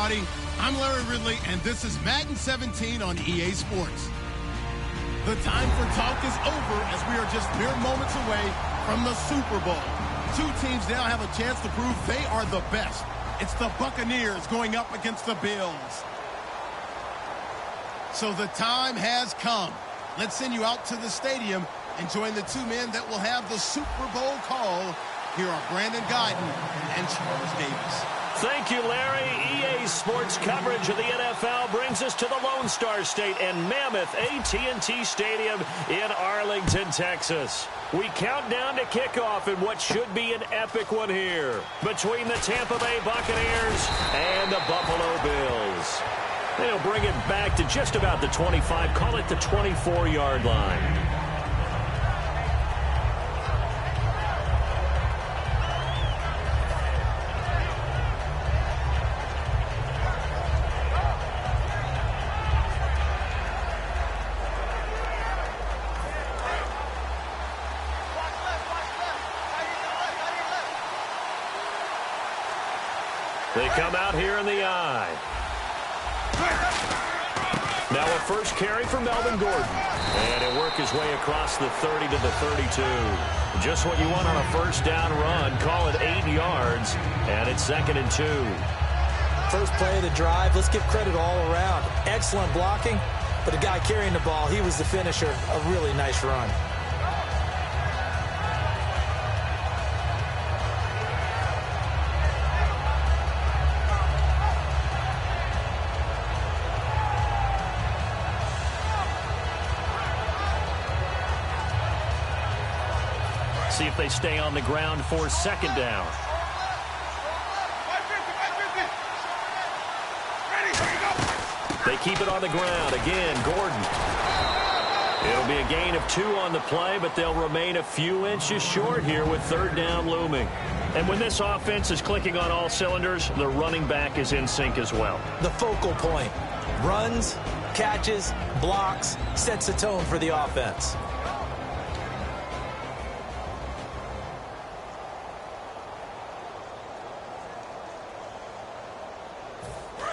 everybody. I'm Larry Ridley, and this is Madden 17 on EA Sports. The time for talk is over as we are just mere moments away from the Super Bowl. Two teams now have a chance to prove they are the best. It's the Buccaneers going up against the Bills. So the time has come. Let's send you out to the stadium and join the two men that will have the Super Bowl call. Here are Brandon Guyton and Charles Davis. Thank you, Larry. EA Sports coverage of the NFL brings us to the Lone Star State and Mammoth AT&T Stadium in Arlington, Texas. We count down to kickoff in what should be an epic one here between the Tampa Bay Buccaneers and the Buffalo Bills. They'll bring it back to just about the 25, call it the 24-yard line. They come out here in the eye. Now a first carry for Melvin Gordon. And he'll work his way across the 30 to the 32. Just what you want on a first down run. Call it 8 yards. And it's 2nd and 2. First play of the drive. Let's give credit all around. Excellent blocking. But the guy carrying the ball, he was the finisher. A really nice run. See if they stay on the ground for 2nd down. They keep it on the ground. Again, Gordon. It'll be a gain of 2 on the play, but they'll remain a few inches short here with 3rd down looming. And when this offense is clicking on all cylinders, the running back is in sync as well. The focal point. Runs, catches, blocks, sets the tone for the offense.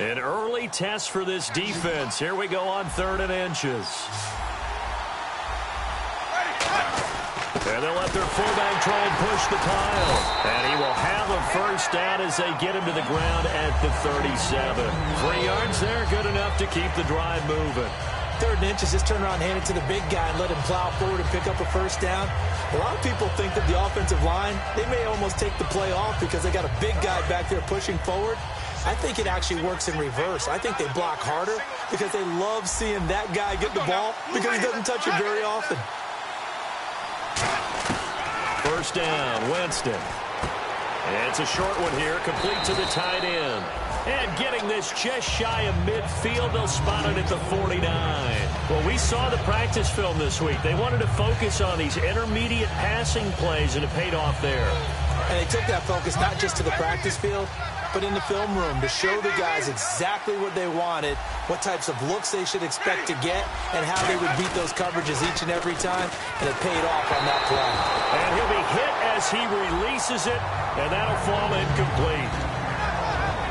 An early test for this defense. Here we go on 3rd and inches. And they'll let their fullback try and push the pile. And he will have a first down as they get him to the ground at the 37. 3 yards there, good enough to keep the drive moving. 3rd and inches, just turn around, hand it to the big guy and let him plow forward and pick up a first down. A lot of people think that the offensive line, they may almost take the play off because they got a big guy back there pushing forward. I think it actually works in reverse. I think they block harder because they love seeing that guy get the ball because he doesn't touch it very often. First down, Winston. And it's a short one here, complete to the tight end. And getting this just shy of midfield, they'll spot it at the 49. Well, we saw the practice film this week. They wanted to focus on these intermediate passing plays, and it paid off there. And they took that focus not just to the practice field, but in the film room to show the guys exactly what they wanted, what types of looks they should expect to get, and how they would beat those coverages each and every time, and it paid off on that play. And he'll be hit as he releases it, and that'll fall incomplete.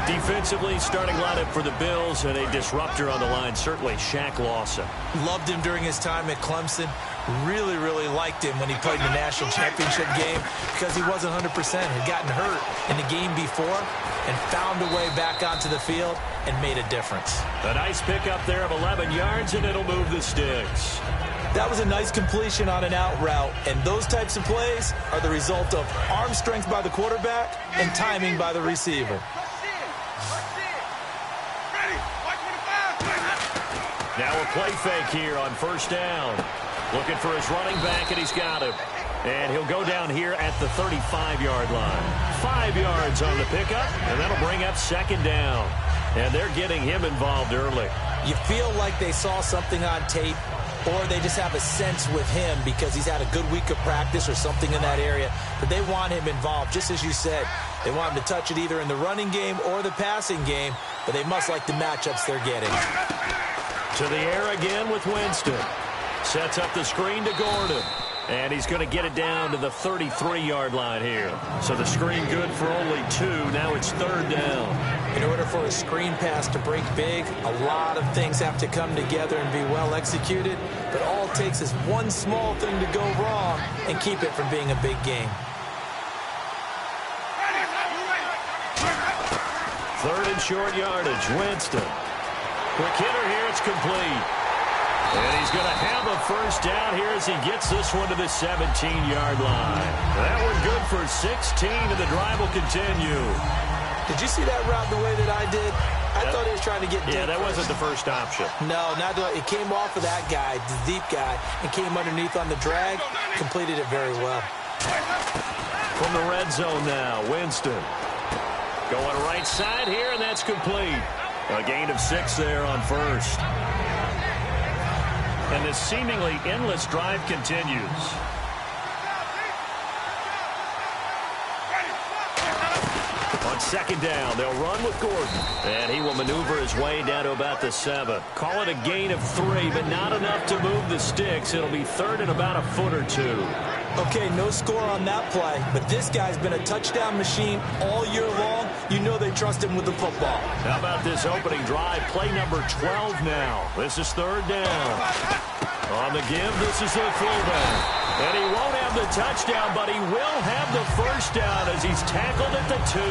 Defensively, starting lineup for the Bills, and a disruptor on the line, certainly Shaq Lawson. Loved him during his time at Clemson. Really, really liked him when he played in the national championship game because he wasn't 100%, had gotten hurt in the game before and found a way back onto the field and made a difference. A nice pickup there of 11 yards, and it'll move the sticks. That was a nice completion on an out route, and those types of plays are the result of arm strength by the quarterback and timing by the receiver. Now a play fake here on first down. Looking for his running back, and he's got him. And he'll go down here at the 35-yard line. 5 yards on the pickup, and that'll bring up 2nd down. And they're getting him involved early. You feel like they saw something on tape, or they just have a sense with him because he's had a good week of practice or something in that area, but they want him involved, just as you said. They want him to touch it either in the running game or the passing game, but they must like the matchups they're getting. To the air again with Winston. Sets up the screen to Gordon. And he's going to get it down to the 33-yard line here. So the screen good for only 2. Now it's 3rd down. In order for a screen pass to break big, a lot of things have to come together and be well executed. But all it takes is one small thing to go wrong and keep it from being a big game. 3rd and short yardage. Winston. Quick hitter here. It's complete. And he's going to have a first down here as he gets this one to the 17-yard line. That one good for 16, and the drive will continue. Did you see that route the way that I did? I thought he was trying to get deep. Yeah, that wasn't the first option. No, not it came off of that guy, the deep guy, and came underneath on the drag. Completed it very well. From the red zone now, Winston. Going right side here, and that's complete. A gain of 6 there on first. And this seemingly endless drive continues. On 2nd down, they'll run with Gordon. And he will maneuver his way down to about the 7. Call it a gain of 3, but not enough to move the sticks. It'll be 3rd and about a foot or 2. Okay, no score on that play, but this guy's been a touchdown machine all year long. You know they trust him with the football. How about this opening drive? Play number 12 now. This is 3rd down. On the give, this is the fullback. And he won't have the touchdown, but he will have the first down as he's tackled at the 2.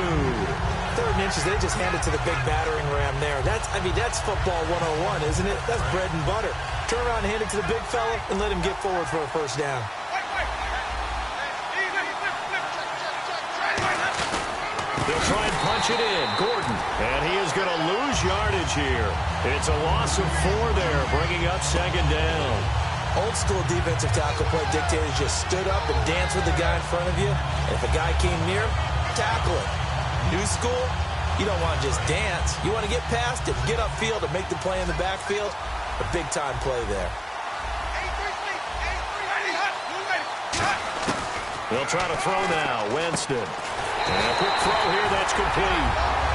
3rd and inches, they just hand it to the big battering ram there. That's football 101, isn't it? That's bread and butter. Turn around and hand it to the big fella and let him get forward for a first down. They'll try and punch it in. Gordon. And he is going to lose yardage here. It's a loss of 4 there, bringing up 2nd down. Old school defensive tackle play dictators just stood up and danced with the guy in front of you. And if a guy came near him, tackle it. New school, you don't want to just dance. You want to get past it, get upfield, and make the play in the backfield. A big-time play there. They'll try to throw now. Winston. And a quick throw here, that's complete.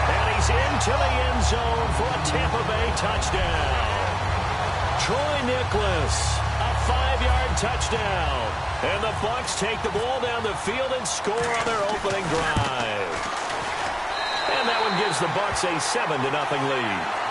And he's into the end zone for a Tampa Bay touchdown. Troy Nicholas, a 5-yard touchdown. And the Bucs take the ball down the field and score on their opening drive. And that one gives the Bucs a 7-0 lead.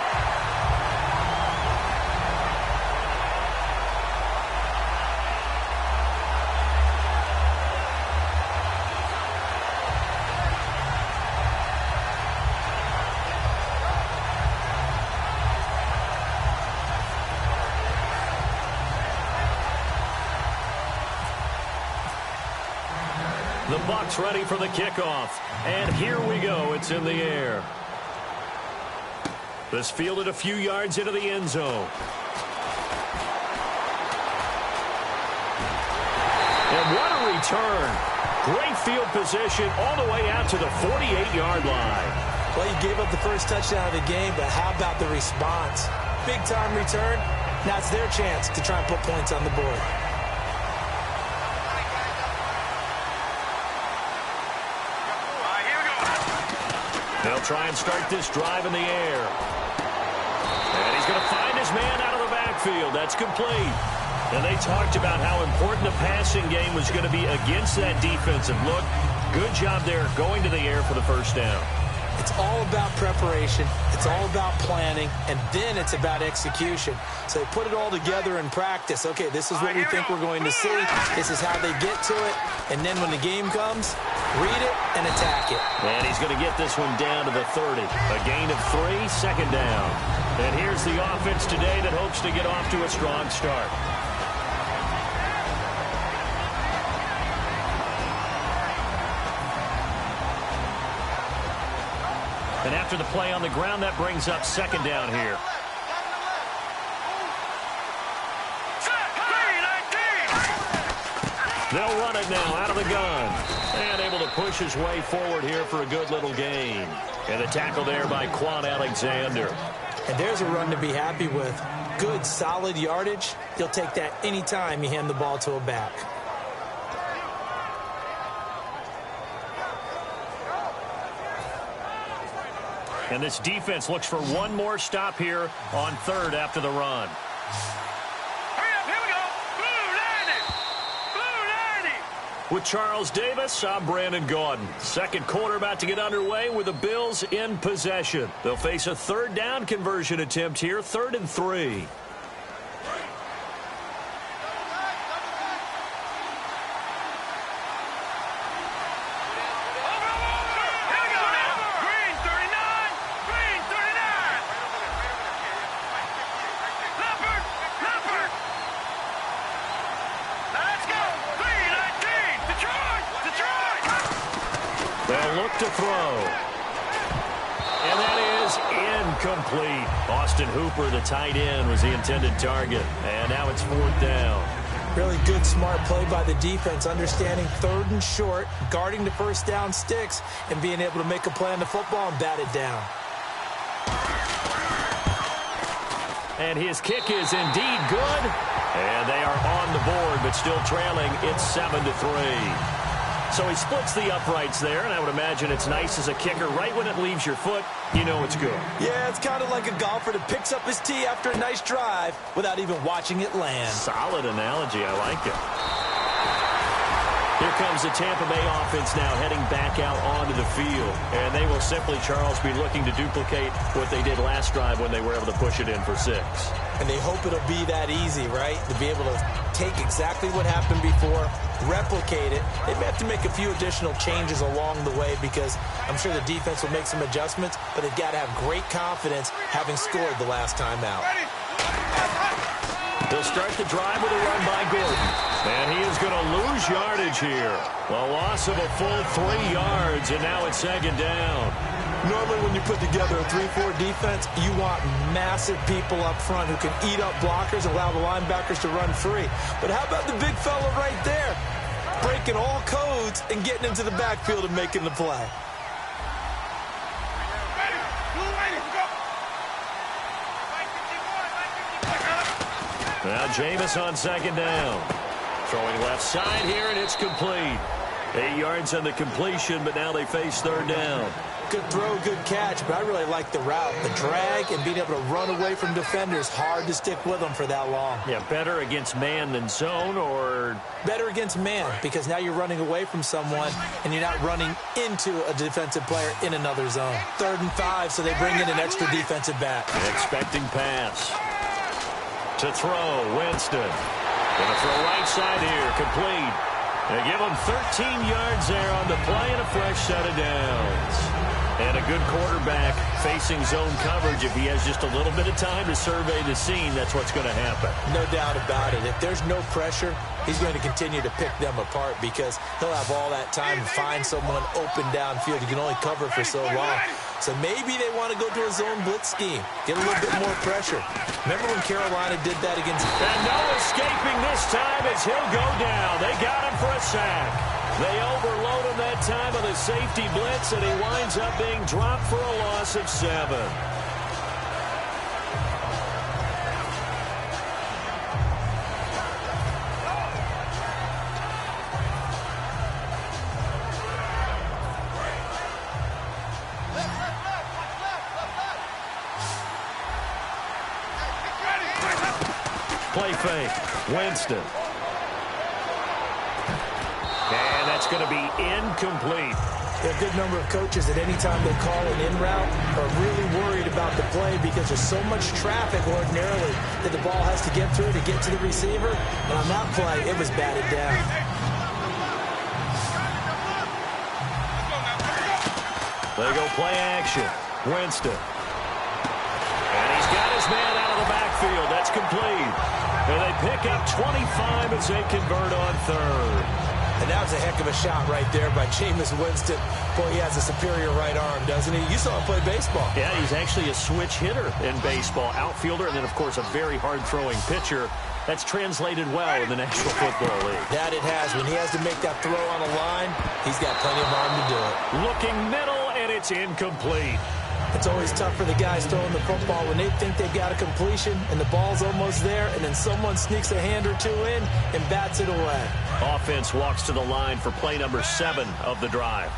The Bucs ready for the kickoff. And here we go. It's in the air. This fielded a few yards into the end zone. And what a return. Great field position all the way out to the 48-yard line. Well, you gave up the first touchdown of the game, but how about the response? Big-time return. Now it's their chance to try and put points on the board. They'll try and start this drive in the air. And he's going to find his man out of the backfield. That's complete. And they talked about how important the passing game was going to be against that defensive look. Good job there going to the air for the first down. It's all about preparation. It's all about planning. And then it's about execution. So they put it all together in practice. Okay, this is what we think we're going to see. This is how they get to it. And then when the game comes, read it and attack it. And he's going to get this one down to the 30. A gain of 3, 2nd down. And here's the offense today that hopes to get off to a strong start. And after the play on the ground, that brings up 2nd down here. They'll run it now out of the gun. And able to push his way forward here for a good little gain. And the tackle there by Quan Alexander. And there's a run to be happy with. Good, solid yardage. You'll take that any time you hand the ball to a back. And this defense looks for one more stop here on 3rd after the run. Hurry up, here we go. Blue line it. Blue With Charles Davis, I'm Brandon Gaudin. Second quarter about to get underway with the Bills in possession. They'll face a third down conversion attempt here, 3rd and 3. They'll look to throw. And that is incomplete. Austin Hooper, the tight end, was the intended target. And now it's 4th down. Really good, smart play by the defense, understanding 3rd and short, guarding the first down sticks, and being able to make a play on the football and bat it down. And his kick is indeed good. And they are on the board, but still trailing. It's 7-3. So he splits the uprights there, and I would imagine it's nice as a kicker. Right when it leaves your foot, you know it's good. Yeah, it's kind of like a golfer that picks up his tee after a nice drive without even watching it land. Solid analogy. I like it. Here comes the Tampa Bay offense now heading back out onto the field. And they will simply, Charles, be looking to duplicate what they did last drive when they were able to push it in for 6. And they hope it'll be that easy, right? To be able to take exactly what happened before, replicate it. They may have to make a few additional changes along the way because I'm sure the defense will make some adjustments, but they've got to have great confidence having scored the last time out. They'll start the drive with a run by Gordon. And he is going to lose yardage here. A loss of a full 3 yards, and now it's 2nd down. Normally when you put together a 3-4 defense, you want massive people up front who can eat up blockers and allow the linebackers to run free. But how about the big fella right there? Breaking all codes and getting into the backfield and making the play. Now Jameis on 2nd down. Throwing left side here, and it's complete. 8 yards on the completion, but now they face 3rd down. Good throw, good catch, but I really like the route. The drag and being able to run away from defenders, hard to stick with them for that long. Yeah, better against man than zone, or? Better against man, because now you're running away from someone, and you're not running into a defensive player in another zone. 3rd and 5, so they bring in an extra defensive back. Expecting pass. To throw, Winston. Going to throw right side here, complete. They give him 13 yards there on the play and a fresh set of downs. And a good quarterback facing zone coverage. If he has just a little bit of time to survey the scene, that's what's going to happen. No doubt about it. If there's no pressure, he's going to continue to pick them apart because he'll have all that time to find someone open downfield. He can only cover for so long. So maybe they want to go to a zone blitz scheme, get a little bit more pressure. Remember when Carolina did that against... And no escaping this time as he'll go down. They got him for a sack. They overload him that time with a safety blitz, and he winds up being dropped for a loss of 7. Play fake. Winston. And that's going to be incomplete. A good number of coaches at any time they call an in route are really worried about the play because there's so much traffic ordinarily that the ball has to get through to get to the receiver. And on that play, it was batted down. They go play action. Winston. And he's got his man out of the backfield. That's complete. And they pick up 25 as they convert on 3rd. And that was a heck of a shot right there by Jameis Winston. Boy, he has a superior right arm, doesn't he? You saw him play baseball. Yeah, he's actually a switch hitter in baseball. Outfielder, and then, of course, a very hard-throwing pitcher. That's translated well in the National Football League. That it has. When he has to make that throw on a line, he's got plenty of arm to do it. Looking middle, and it's incomplete. It's always tough for the guys throwing the football when they think they've got a completion and the ball's almost there, and then someone sneaks a hand or two in and bats it away. Offense walks to the line for play number 7 of the drive.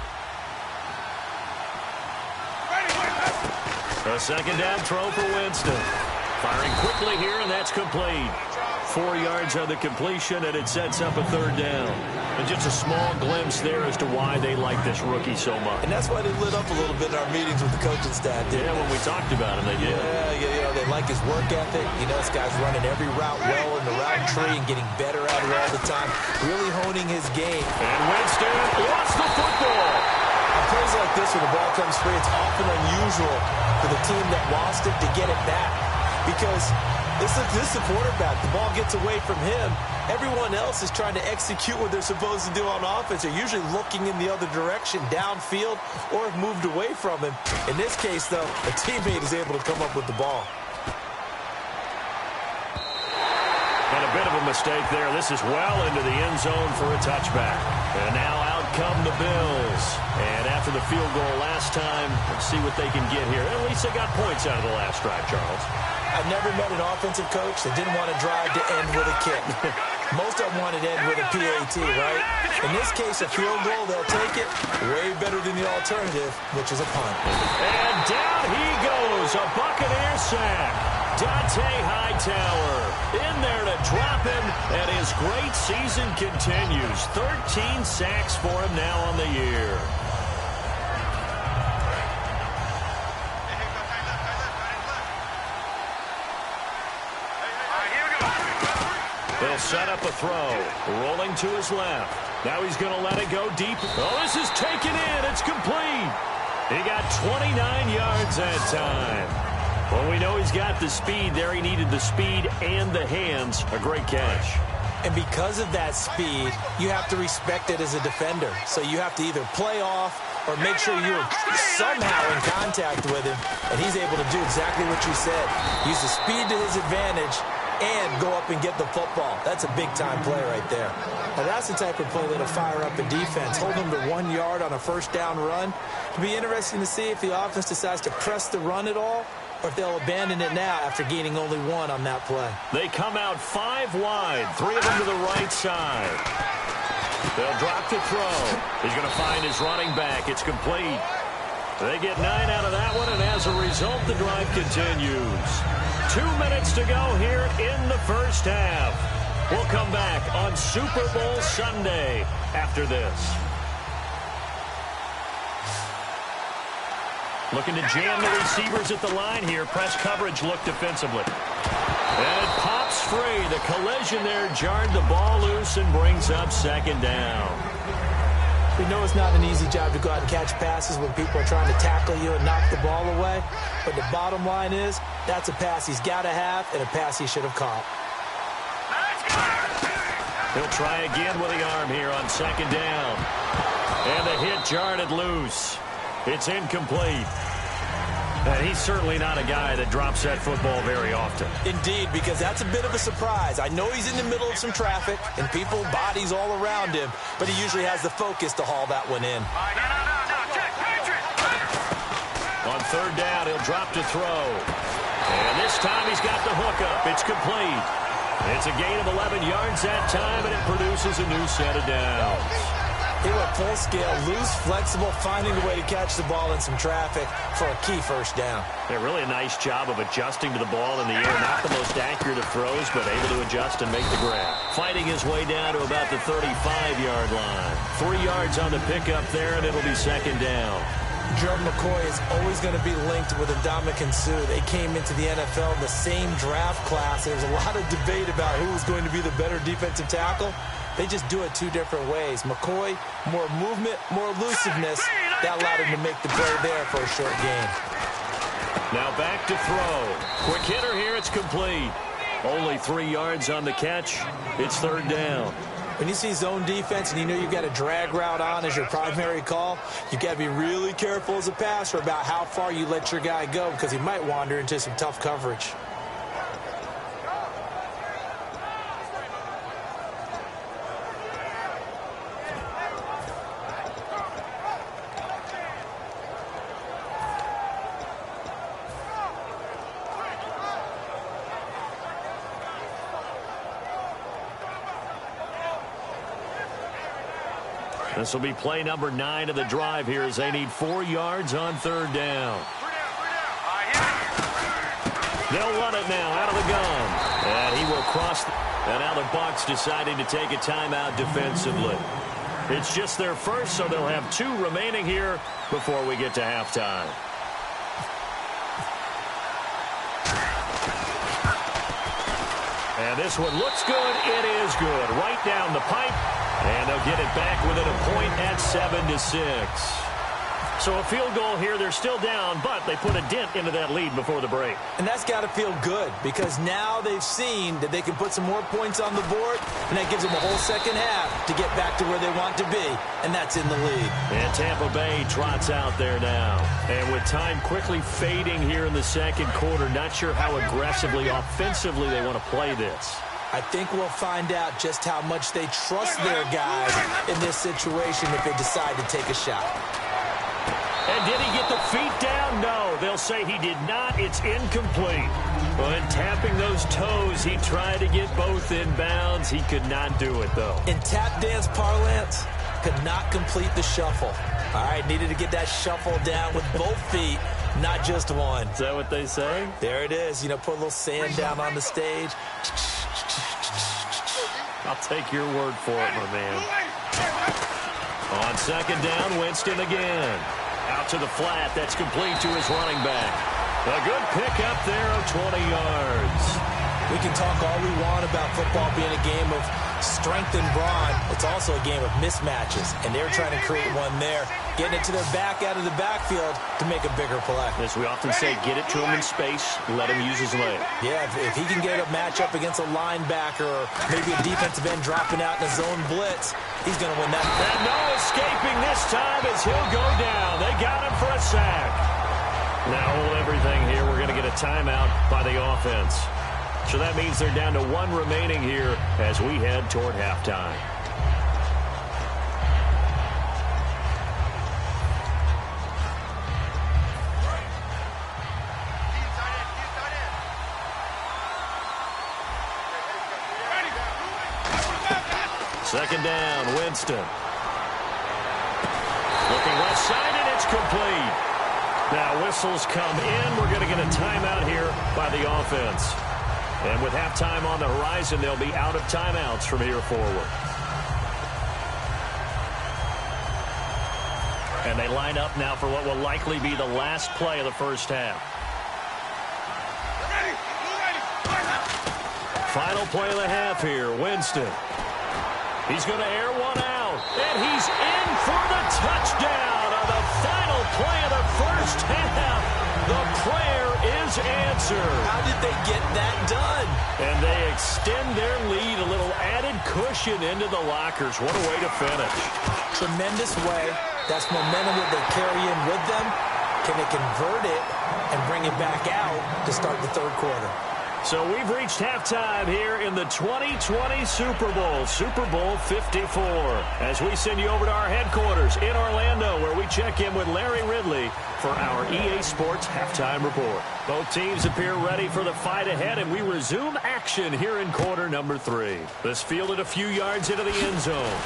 A second down throw for Winston. Firing quickly here, and that's complete. 4 yards on the completion, and it sets up a third down. And just a small glimpse there as to why they like this rookie so much. And that's why they lit up a little bit in our meetings with the coaching staff. Yeah, when we talked about him, they did. Yeah, they like his work ethic. You know, this guy's running every route well in the route tree and getting better at it all the time, really honing his game. And Winston lost the football. On plays like this, when the ball comes free, it's often unusual for the team that lost it to get it back. Because this is the quarterback. The ball gets away from him. Everyone else is trying to execute what they're supposed to do on offense. They're usually looking in the other direction, downfield, or have moved away from him. In this case, though, a teammate is able to come up with the ball. And a bit of a mistake there. This is well into the end zone for a touchback. And now out come the Bills. And after the field goal last time, let's see what they can get here. At least they got points out of the last drive, Charles. I've never met an offensive coach that didn't want to drive to end with a kick. Most of them wanted to end with a PAT, right? In this case, a field goal, they'll take it. Way better than the alternative, which is a punt. And down he goes. A Buccaneer sack. Dante Hightower in there to drop him, and his great season continues. 13 sacks for him now on the year. They'll set up a throw. Rolling to his left. Now he's going to let it go deep. Oh, this is taken in. It's complete. He got 29 yards that time. Well, we know he's got the speed there. He needed the speed and the hands. A great catch. And because of that speed, you have to respect it as a defender. So you have to either play off or make sure you're somehow in contact with him. And he's able to do exactly what you said. Use the speed to his advantage and go up and get the football. That's a big-time play right there. Now, that's the type of play that'll fire up a defense. Hold them to 1 yard on a first down run. It'll be interesting to see if the offense decides to press the run at all or if they'll abandon it now after gaining only 1 on that play. They come out 5 wide, 3 of them to the right side. They'll drop to throw. He's going to find his running back. It's complete. They get 9 out of that one, and as a result, the drive continues. 2 minutes to go here in the first half. We'll come back on Super Bowl Sunday after this. Looking to jam the receivers at the line here. Press coverage look defensively. And it pops free. The collision there jarred the ball loose and brings up second down. We know it's not an easy job to go out and catch passes when people are trying to tackle you and knock the ball away. But the bottom line is, that's a pass he's got to have and a pass he should have caught. He'll try again with the arm here on second down. And the hit jarred it loose. It's incomplete. And he's certainly not a guy that drops that football very often. Indeed, because that's a bit of a surprise. I know he's in the middle of some traffic and people, bodies all around him, but he usually has the focus to haul that one in. On third down, he'll drop to throw. And this time he's got the hookup. It's complete. It's a gain of 11 yards that time, and it produces a new set of downs. He went full scale, loose, flexible, finding a way to catch the ball in some traffic for a key first down. Yeah, really a nice job of adjusting to the ball in the air. Not the most accurate of throws, but able to adjust and make the grab. Fighting his way down to about the 35-yard line. 3 yards on the pickup there, and it'll be second down. Gerald McCoy is always going to be linked with Ndamukong Suh. They came into the NFL in the same draft class. There was a lot of debate about who was going to be the better defensive tackle. They just do it 2 different ways. McCoy, more movement, more elusiveness. That allowed him to make the play there for a short gain. Now back to throw. Quick hitter here. It's complete. Only 3 yards on the catch. It's third down. When you see zone defense and you know you've got a drag route on as your primary call, you've got to be really careful as a passer about how far you let your guy go because he might wander into some tough coverage. This will be play number 9 of the drive here as they need 4 yards on third down. They'll run it now out of the gun. And he will across. And now the Bucs deciding to take a timeout defensively. It's just their first, so they'll have 2 remaining here before we get to halftime. And this one looks good. It is good. Right down the pipe. And they'll get it back within a point at 7-6. So a field goal here. They're still down, but they put a dent into that lead before the break. And that's got to feel good because now they've seen that they can put some more points on the board, and that gives them a whole second half to get back to where they want to be, and that's in the lead. And Tampa Bay trots out there now. And with time quickly fading here in the second quarter, not sure how aggressively, offensively they want to play this. I think we'll find out just how much they trust their guys in this situation if they decide to take a shot. And did he get the feet down? No, they'll say he did not. It's incomplete. When tapping those toes, he tried to get both in bounds. He could not do it, though. In tap dance parlance, could not complete the shuffle. All right, needed to get that shuffle down with both feet, not just one. Is that what they say? There it is. You know, put a little sand down on the stage. I'll take your word for it, my man. On second down, Winston again. Out to the flat. That's complete to his running back. A good pickup there of 20 yards. We can talk all we want about football being a game of strength and brawn. It's also a game of mismatches, and they're trying to create one there, getting it to their back out of the backfield to make a bigger play. As we often say, get it to him in space, let him use his leg. Yeah, if he can get a matchup against a linebacker or maybe a defensive end dropping out in a zone blitz, he's going to win that. And no escaping this time as he'll go down. They got him for a sack. Now hold everything here. We're going to get a timeout by the offense. So that means they're down to 1 remaining here as we head toward halftime. Second down, Winston. Looking left side, and it's complete. Now whistles come in. We're going to get a timeout here by the offense. And with halftime on the horizon, they'll be out of timeouts from here forward. And they line up now for what will likely be the last play of the first half. Final play of the half here, Winston. He's going to air one out, and he's in for the touchdown on the final play of the first half. The prayer is answered. How did they get that done? And they extend their lead, a little added cushion into the lockers. What a way to finish. Tremendous way. That's momentum that they carry in with them. Can they convert it and bring it back out to start the third quarter? So we've reached halftime here in the 2020 Super Bowl, Super Bowl 54. As we send you over to our headquarters in Orlando, where we check in with Larry Ridley for our EA Sports Halftime Report. Both teams appear ready for the fight ahead, and we resume action here in quarter number 3. This fielded a few yards into the end zone.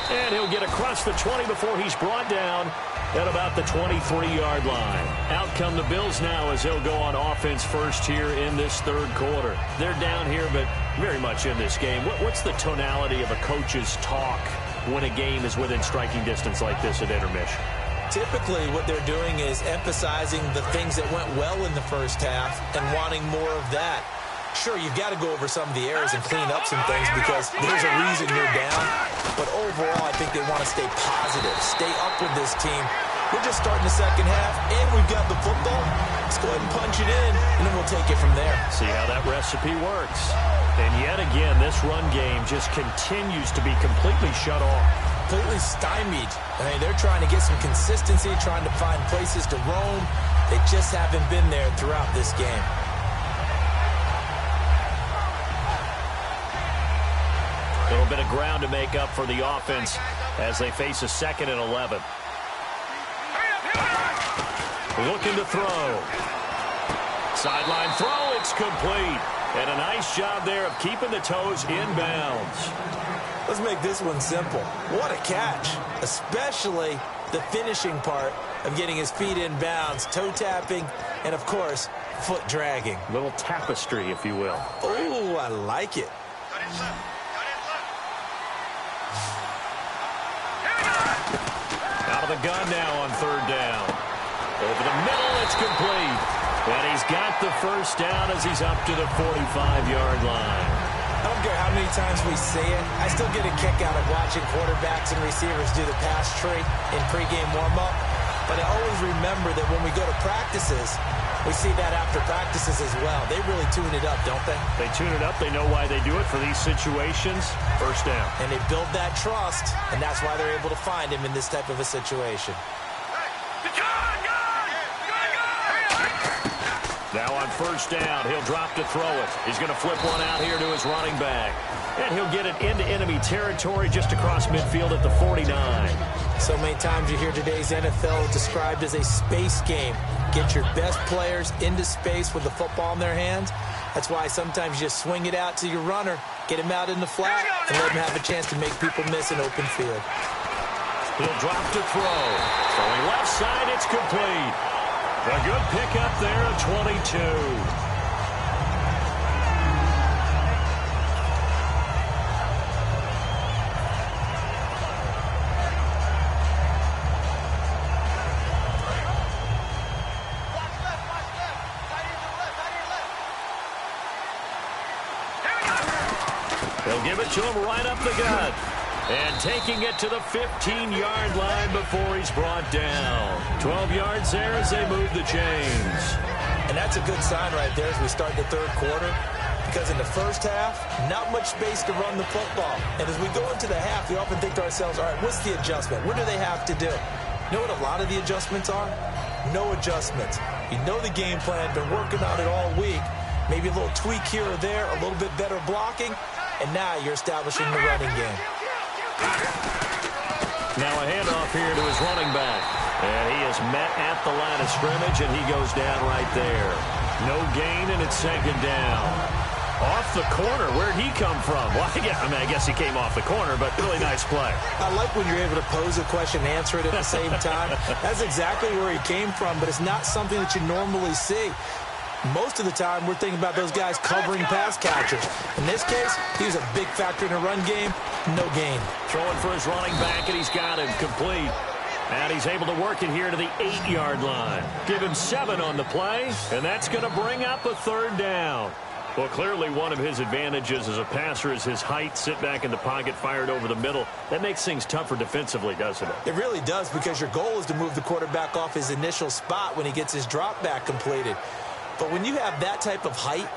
And he'll get across the 20 before he's brought down at about the 23-yard line. Out come the Bills now as they'll go on offense first here in this third quarter. They're down here, but very much in this game. What's the tonality of a coach's talk when a game is within striking distance like this at intermission? Typically, what they're doing is emphasizing the things that went well in the first half and wanting more of that. Sure, you've got to go over some of the errors and clean up some things because there's a reason you're down. But overall, I think they want to stay positive, stay up with this team. We're just starting the second half, and we've got the football. Let's go ahead and punch it in, and then we'll take it from there. See how that recipe works. And yet again, this run game just continues to be completely shut off. Completely stymied. I mean, they're trying to get some consistency, trying to find places to roam. They just haven't been there throughout this game. A little bit of ground to make up for the offense as they face a 2nd and 11. Looking to throw. Sideline throw, it's complete. And a nice job there of keeping the toes in bounds. Let's make this one simple. What a catch, especially the finishing part of getting his feet in bounds, toe tapping, and of course, foot dragging. Little tapestry, if you will. Oh, I like it. Out of the gun now on third down. Over the middle, it's complete. And he's got the first down as he's up to the 45-yard line. I don't care how many times we say it. I still get a kick out of watching quarterbacks and receivers do the pass tree in pregame warm-up. But I always remember that when we go to practices, we see that after practices as well. They really tune it up, don't they? They tune it up. They know why they do it for these situations. First down. And they build that trust, and that's why they're able to find him in this type of a situation. Now on first down, he'll drop to throw it. He's going to flip one out here to his running back. And he'll get it into enemy territory just across midfield at the 49. So many times you hear today's NFL described as a space game. Get your best players into space with the football in their hands. That's why sometimes you just swing it out to your runner, get him out in the flat, and let him have a chance to make people miss an open field. He'll drop to throw. Throwing left side, it's complete. A good pickup there at 22. They'll give it to him right up the gut. And taking it to the 15-yard line before he's brought down. 12 yards there as they move the chains. And that's a good sign right there as we start the third quarter. Because in the first half, not much space to run the football. And as we go into the half, we often think to ourselves, all right, what's the adjustment? What do they have to do? You know what a lot of the adjustments are? No adjustments. You know the game plan, been working on it all week. Maybe a little tweak here or there, a little bit better blocking, and now you're establishing the running game. Now a handoff here to his running back. And he is met at the line of scrimmage, and he goes down right there. No gain, and it's second down. Off the corner. Where'd he come from? Well, I guess he came off the corner, but really nice play. I like when you're able to pose a question and answer it at the same time. That's exactly where he came from, but it's not something that you normally see. Most of the time, we're thinking about those guys covering pass catchers. In this case, he was a big factor in the run game. No gain. Throwing for his running back, and he's got him complete. And he's able to work it here to the 8-yard line. Give him 7 on the play, and that's going to bring up a third down. Well, clearly one of his advantages as a passer is his height. Sit back in the pocket, fired over the middle. That makes things tougher defensively, doesn't it? It really does, because your goal is to move the quarterback off his initial spot when he gets his drop back completed. But when you have that type of height,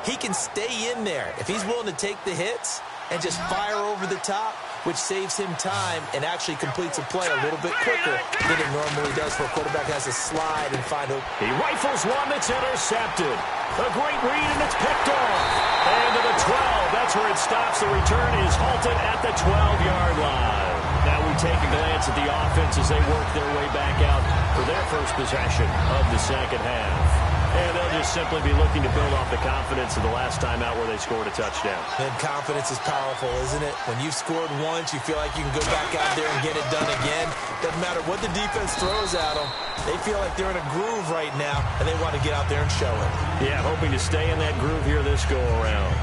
he can stay in there. If he's willing to take the hits and just fire over the top, which saves him time and actually completes a play a little bit quicker than it normally does for a quarterback has to slide and find a... He rifles one that's intercepted. A great read, and it's picked off. And to the 12. That's where it stops. The return is halted at the 12-yard line. Now we take a glance at the offense as they work their way back out for their first possession of the second half. And they'll just simply be looking to build off the confidence of the last time out where they scored a touchdown. And confidence is powerful, isn't it? When you've scored once, you feel like you can go back out there and get it done again. Doesn't matter what the defense throws at them. They feel like they're in a groove right now, and they want to get out there and show it. Yeah, hoping to stay in that groove here this go-around.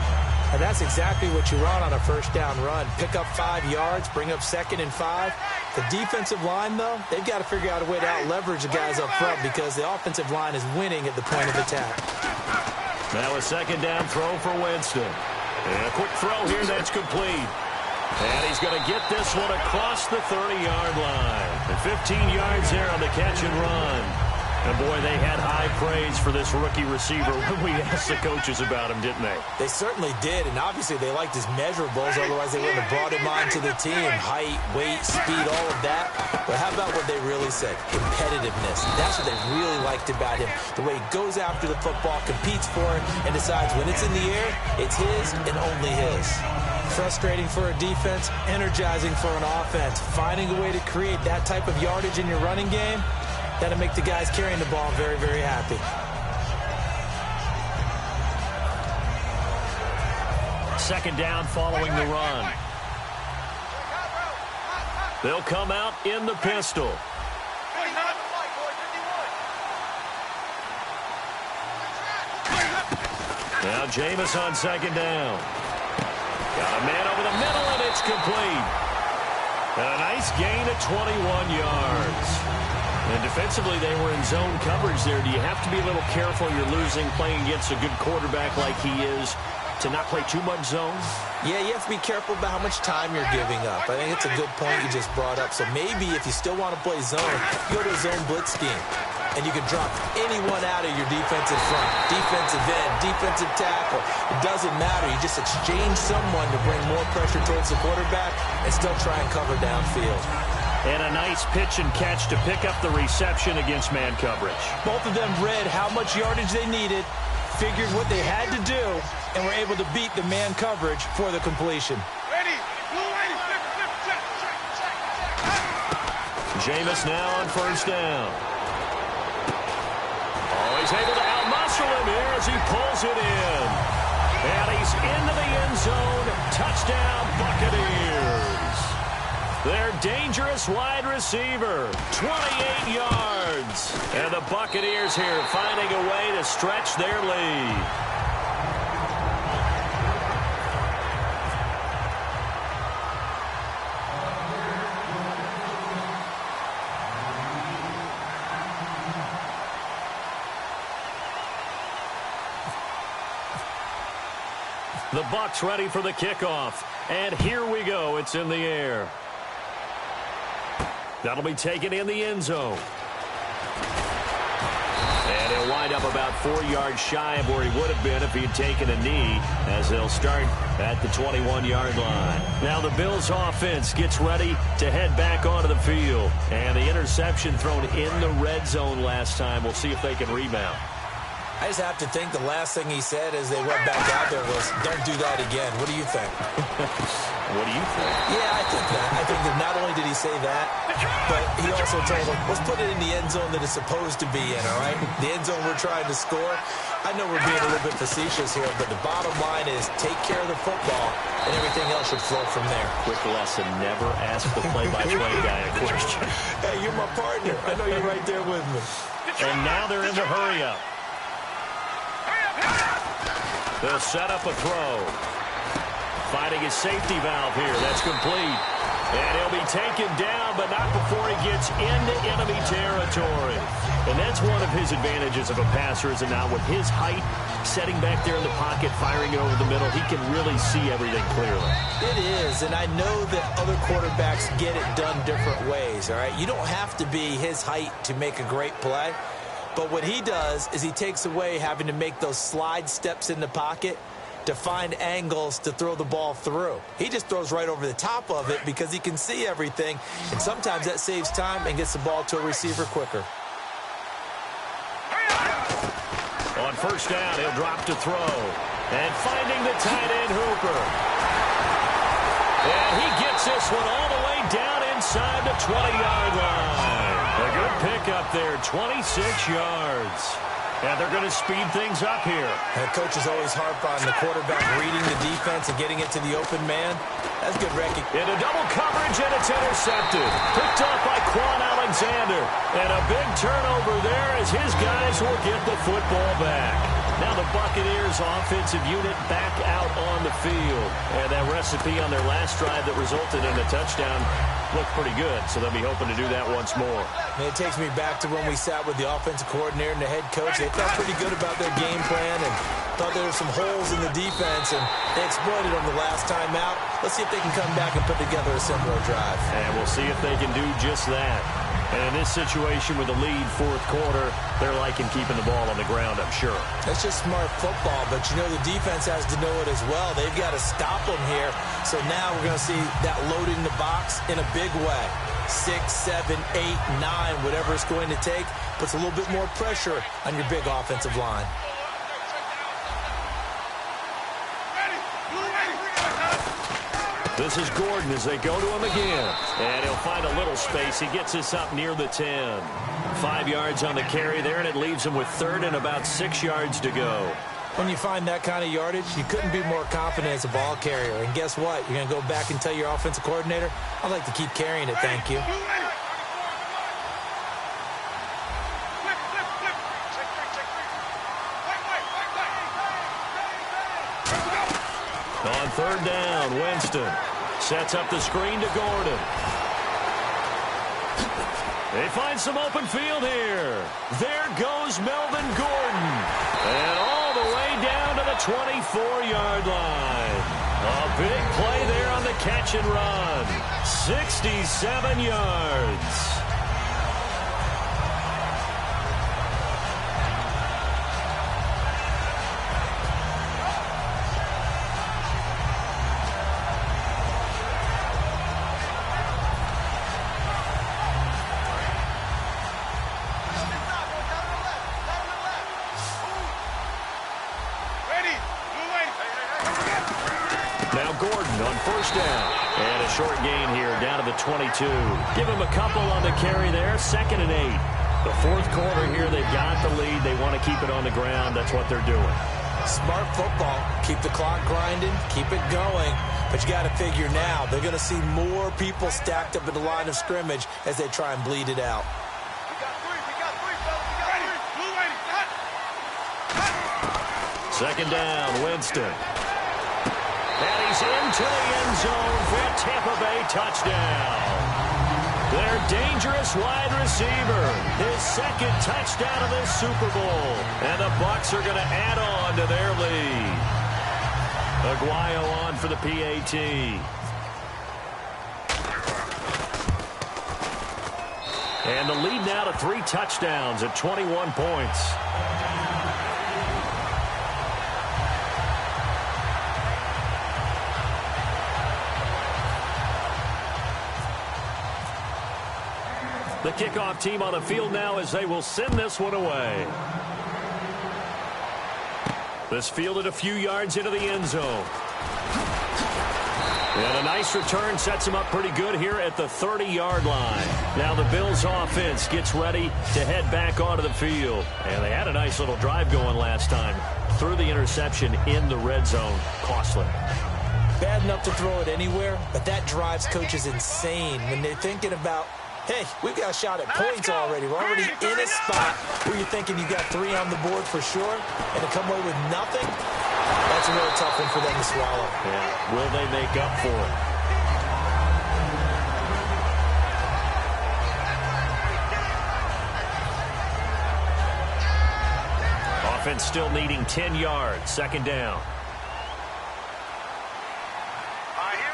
And that's exactly what you want on a first down run. Pick up 5 yards, bring up 2nd and 5. The defensive line, though, they've got to figure out a way to out-leverage the guys up front because the offensive line is winning at the point of attack. Now a second down throw for Winston. And a quick throw here that's complete. And he's going to get this one across the 30-yard line. And 15 yards there on the catch and run. And, boy, they had high praise for this rookie receiver when we asked the coaches about him, didn't they? They certainly did, and obviously they liked his measurables. Otherwise, they wouldn't have brought him onto the team. Height, weight, speed, all of that. But how about what they really said? Competitiveness. That's what they really liked about him. The way he goes after the football, competes for it, and decides when it's in the air, it's his and only his. Frustrating for a defense, energizing for an offense. Finding a way to create that type of yardage in your running game, that'll make the guys carrying the ball very, very happy. Second down following the run. They'll come out in the pistol. Now Jameis on second down. Got a man over the middle, and it's complete. And a nice gain of 21 yards. And defensively, they were in zone coverage there. Do you have to be a little careful? You're losing, playing against a good quarterback like he is, to not play too much zone? Yeah, you have to be careful about how much time you're giving up. I think it's a good point you just brought up. So maybe if you still want to play zone, you go to a zone blitz scheme. And you can drop anyone out of your defensive front, defensive end, defensive tackle. It doesn't matter. You just exchange someone to bring more pressure towards the quarterback and still try and cover downfield. And a nice pitch and catch to pick up the reception against man coverage. Both of them read how much yardage they needed, figured what they had to do, and were able to beat the man coverage for the completion. Jameis now on first down. Oh, he's able to out-muscle him here as he pulls it in. And he's into the end zone. Touchdown, Buccaneers. Their dangerous wide receiver, 28 yards. And the Buccaneers here finding a way to stretch their lead. The Bucs ready for the kickoff. And here we go. It's in the air. That'll be taken in the end zone. And he'll wind up about 4 yards shy of where he would have been if he had taken a knee, as they'll start at the 21-yard line. Now the Bills offense gets ready to head back onto the field. And the interception thrown in the red zone last time. We'll see if they can rebound. I just have to think the last thing he said as they went back out there was, don't do that again. What do you think? What do you think? Yeah, I think that. I think that not only did he say that, but he also told them, let's put it in the end zone that it's supposed to be in, all right? The end zone we're trying to score. I know we're being a little bit facetious here, but the bottom line is take care of the football, and everything else should flow from there. Quick lesson, never ask the play-by-play guy a question. Hey, you're my partner. I know you're right there with me. And now they're in the hurry-up. They'll set up a throw. Finding his safety valve here. That's complete. And he'll be taken down, but not before he gets into enemy territory. And that's one of his advantages of a passer, is now with his height, setting back there in the pocket, firing it over the middle, he can really see everything clearly. It is, and I know that other quarterbacks get it done different ways, all right? You don't have to be his height to make a great play. But what he does is he takes away having to make those slide steps in the pocket to find angles to throw the ball through. He just throws right over the top of it because he can see everything, and sometimes that saves time and gets the ball to a receiver quicker. On first down, he'll drop to throw. And finding the tight end, Hooper. And he gets this one all the way down inside the 20-yard line. A good pickup there, 26 yards. And they're going to speed things up here. And coaches always harp on the quarterback reading the defense and getting it to the open man. That's good recognition. Into double coverage, and it's intercepted. Picked up by Quan Alexander. And a big turnover there as his guys will get the football back. Now the Buccaneers offensive unit back out on the field. And that recipe on their last drive that resulted in a touchdown looked pretty good, so they'll be hoping to do that once more. And it takes me back to when we sat with the offensive coordinator and the head coach. They felt pretty good about their game plan and thought there were some holes in the defense, and they exploited them the last time out. Let's see if they can come back and put together a similar drive. And we'll see if they can do just that. And in this situation with the lead fourth quarter, they're liking keeping the ball on the ground, I'm sure. That's just smart football, but you know the defense has to know it as well. They've got to stop them here. So now we're going to see that loading the box in a big way. 6, 7, 8, 9, whatever it's going to take, puts a little bit more pressure on your big offensive line. This is Gordon as they go to him again. And he'll find a little space. He gets this up near the 10. 5 yards on the carry there, and it leaves him with third and about 6 yards to go. When you find that kind of yardage, you couldn't be more confident as a ball carrier. And guess what? You're going to go back and tell your offensive coordinator, I'd like to keep carrying it, thank you. On third down, Winston sets up the screen to Gordon. They find some open field here. There goes Melvin Gordon. And all the way down to the 24-yard line. A big play there on the catch and run. 67 yards. Now Gordon on first down. And a short gain here down to the 22. Give him a couple on the carry there. 2nd and 8. The fourth quarter here, they've got the lead. They want to keep it on the ground. That's what they're doing. Smart football. Keep the clock grinding. Keep it going. But you got to figure now, they're going to see more people stacked up at the line of scrimmage as they try and bleed it out. Second down, Winston. And he's into the end zone for a Tampa Bay touchdown. Their dangerous wide receiver. His 2nd touchdown of this Super Bowl. And the Bucs are going to add on to their lead. Aguayo on for the PAT. And the lead now to 3 touchdowns at 21 points. The kickoff team on the field now as they will send this one away. This fielded a few yards into the end zone. And a nice return sets him up pretty good here at the 30-yard line. Now the Bills offense gets ready to head back onto the field. And they had a nice little drive going last time. Threw the interception in the red zone. Costly. Bad enough to throw it anywhere, but that drives coaches insane when they're thinking about, hey, we've got a shot at points already. We're already in a spot where you're thinking you got 3 on the board for sure, and to come away with nothing, that's a really tough one for them to swallow. Yeah. Will they make up for it? Offense still needing 10 yards. 2nd down.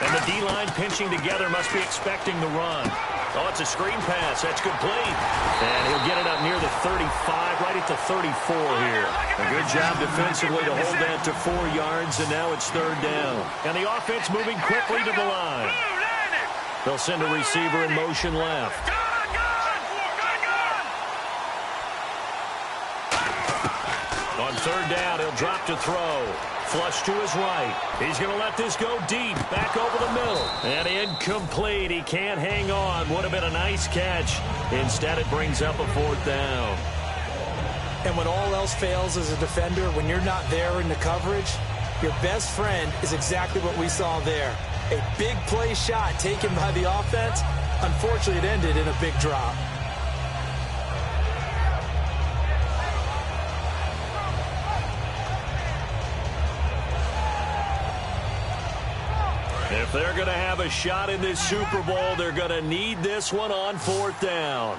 And the D-line pinching together must be expecting the run. Oh, it's a screen pass. That's complete. And he'll get it up near the 35, right at the 34 here. A good job defensively to hold that to 4 yards, and now it's 3rd down. And the offense moving quickly to the line. They'll send a receiver in motion left. On 3rd down, he'll drop to throw. Flush to his right. He's going to let this go deep. Back over the middle. And incomplete. He can't hang on. Would have been a nice catch. Instead, it brings up a 4th down. And when all else fails as a defender, when you're not there in the coverage, your best friend is exactly what we saw there. A big play shot taken by the offense. Unfortunately, it ended in a big drop. If they're going to have a shot in this Super Bowl, they're going to need this one on 4th down.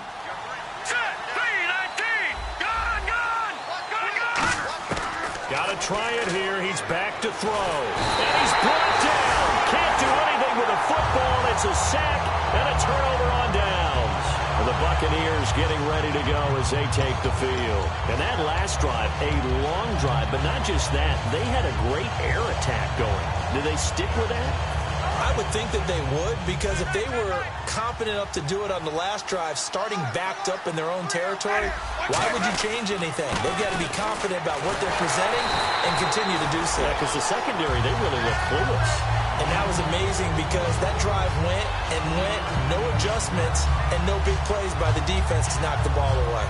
Got to try it here. He's back to throw. And he's brought down. Can't do anything with the football. It's a sack and a turnover on downs. And the Buccaneers getting ready to go as they take the field. And that last drive, a long drive, but not just that. They had a great air attack going. Do they stick with that? I would think that they would, because if they were competent enough to do it on the last drive, starting backed up in their own territory, why would you change anything? They've got to be confident about what they're presenting and continue to do so. Yeah, because the secondary, they really look clueless. And that was amazing because that drive went and went, no adjustments, and no big plays by the defense to knock the ball away.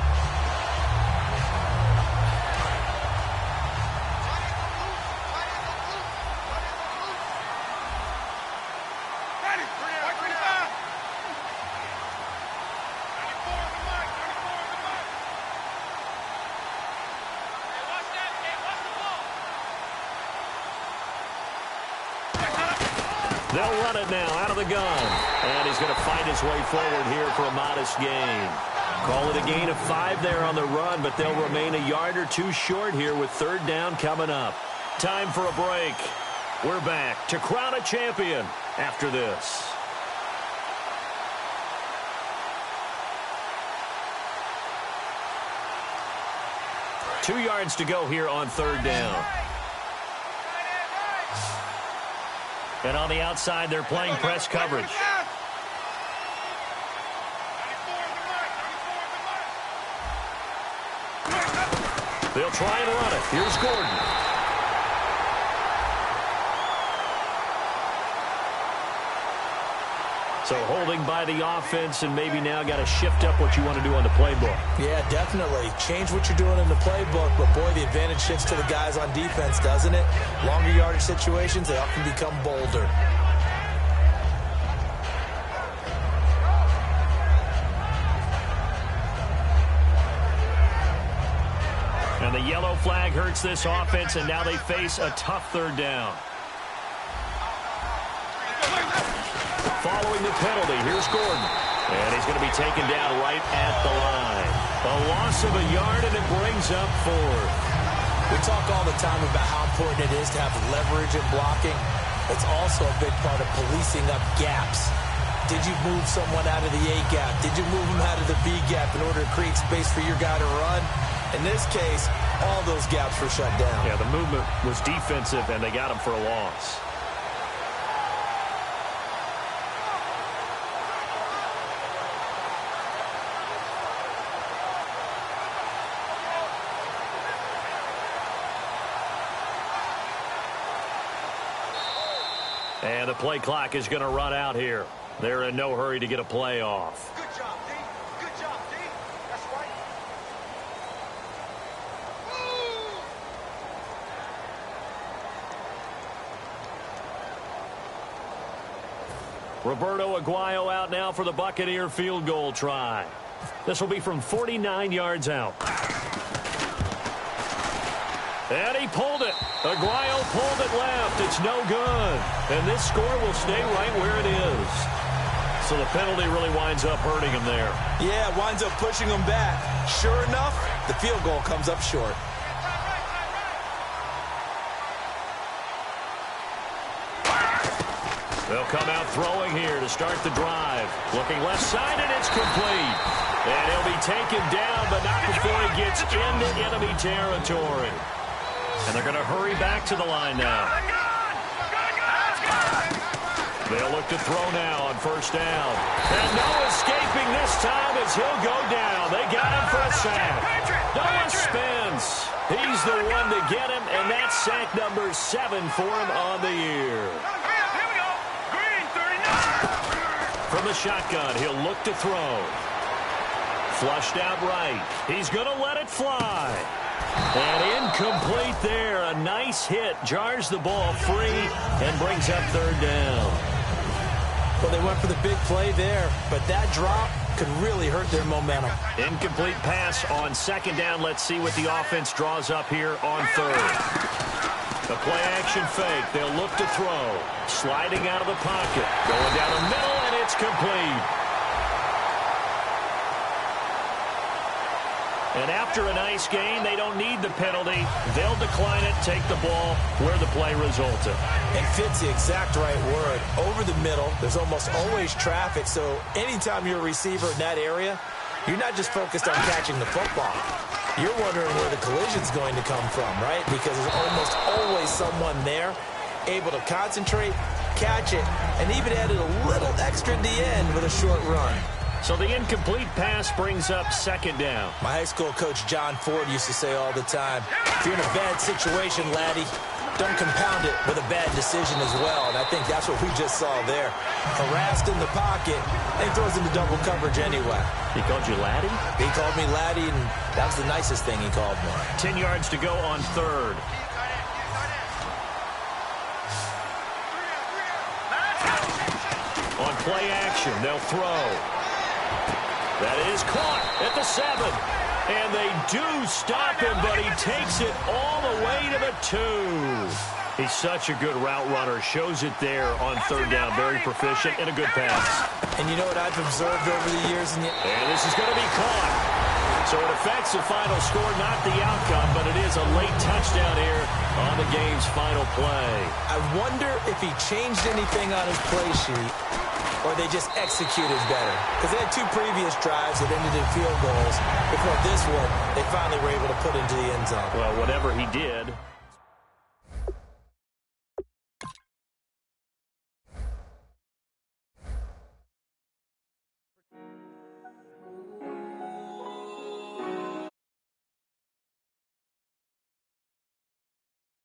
They'll run it now out of the gun. And he's going to fight his way forward here for a modest gain. Call it a gain of 5 there on the run, but they'll remain a yard or two short here with third down coming up. Time for a break. We're back to crown a champion after this. Two yards to go here on third down. And on the outside, they're playing press coverage. They'll try and run it. Here's Gordon. So holding by the offense, and maybe now got to shift up what you want to do on the playbook. Yeah, definitely. Change what you're doing in the playbook, but boy, the advantage shifts to the guys on defense, doesn't it? Longer yardage situations, they often become bolder. And the yellow flag hurts this offense, and now they face a tough third down. Following the penalty, here's Gordon. And he's going to be taken down right at the line. A loss of a yard, and it brings up fourth. We talk all the time about how important it is to have leverage in blocking. It's also a big part of policing up gaps. Did you move someone out of the A gap? Did you move them out of the B gap in order to create space for your guy to run? In this case, all those gaps were shut down. Yeah, the movement was defensive, and they got him for a loss. And the play clock is going to run out here. They're in no hurry to get a play off. Good job, D. Good job, D. That's right. Roberto Aguayo out now for the Buccaneer field goal try. This will be from 49 yards out. And he pulled it. Aguayo pulled it left. It's no good. And this score will stay right where it is. So the penalty really winds up hurting him there. Yeah, it winds up pushing him back. Sure enough, the field goal comes up short. They'll come out throwing here to start the drive. Looking left side, and it's complete. And he'll be taken down, but not before he gets into enemy territory. And they're going to hurry back to the line now. They'll look to throw now on first down. And no escaping this time as he'll go down. They got him for a sack. Noah Spence. He's the one to get him, and that's sack number 7 for him on the year. From the shotgun, he'll look to throw. Flushed out right. He's going to let it fly. And incomplete there. A nice hit. Jars the ball free and brings up third down. Well, they went for the big play there, but that drop could really hurt their momentum. Incomplete pass on second down. Let's see what the offense draws up here on third. The play-action fake. They'll look to throw. Sliding out of the pocket. Going down the middle, and it's complete. And after a nice gain, they don't need the penalty. They'll decline it, take the ball where the play resulted. And fits the exact right word. Over the middle, there's almost always traffic, so anytime you're a receiver in that area, you're not just focused on catching the football. You're wondering where the collision's going to come from, right? Because there's almost always someone there able to concentrate, catch it, and even added a little extra at the end with a short run. So the incomplete pass brings up second down. My high school coach John Ford used to say all the time, if you're in a bad situation, laddie, don't compound it with a bad decision as well. And I think that's what we just saw there. Harassed in the pocket, and he throws into double coverage anyway. He called you laddie? He called me laddie, and that was the nicest thing he called me. 10 yards to go on third. On play action, they'll throw. That is caught at the 7. And they do stop him, but he takes it all the way to the 2. He's such a good route runner. Shows it there on third down. Very proficient and a good pass. And you know what I've observed over the years? And this is going to be caught. So it affects the final score, not the outcome, but it is a late touchdown here on the game's final play. I wonder if he changed anything on his play sheet or they just executed better. Because they had 2 previous drives that ended in field goals. Before this one, they finally were able to put into the end zone. Well, whatever he did,